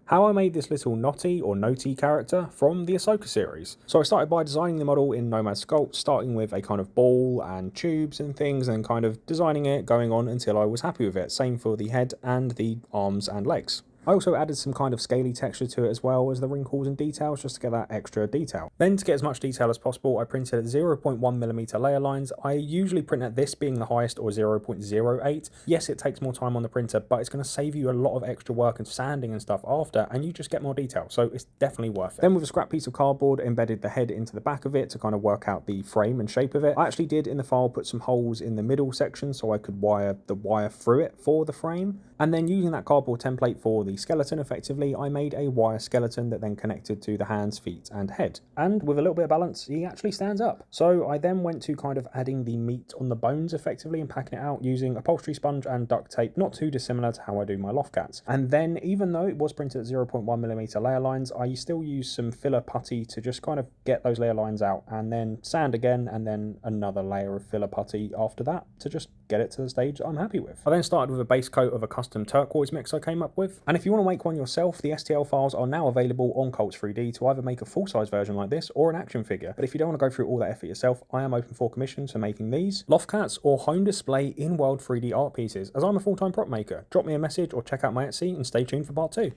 how I made this little Noti or Noti character from the Ahsoka series. So I started by designing the model in Nomad Sculpt, starting with a kind of ball and tubes and things, and kind of designing it, going on until I was happy with it. Same for the head and the arms and legs. I also added some kind of scaly texture to it as well as the wrinkles and details, just to get that extra detail. Then to get as much detail as possible, I printed at 0.1mm layer lines. I usually print at this being the highest, or 0.08. Yes, it takes more time on the printer, but it's going to save you a lot of extra work and sanding and stuff after, and you just get more detail, so it's definitely worth it. Then with a scrap piece of cardboard, embedded the head into the back of it to kind of work out the frame and shape of it. I actually did in the file put some holes in the middle section so I could wire the wire through it for the frame. And then using that cardboard template for the skeleton, effectively, I made a wire skeleton that then connected to the hands, feet, and head. And with a little bit of balance, he actually stands up. So I then went to kind of adding the meat on the bones, effectively, and packing it out using upholstery sponge and duct tape, not too dissimilar to how I do my loft cats. And then, even though it was printed at 0.1mm layer lines, I still used some filler putty to just kind of get those layer lines out, and then sand again, and then another layer of filler putty after that to just get it to the stage I'm happy with. I then started with a base coat of a custom turquoise mix I came up with. And if you want to make one yourself, the STL files are now available on Cults 3D to either make a full-size version like this or an action figure. But if you don't want to go through all that effort yourself, I am open for commissions for making these, loft cats, or home display in-world 3D art pieces, as I'm a full-time prop maker. Drop me a message or check out my Etsy and stay tuned for part 2.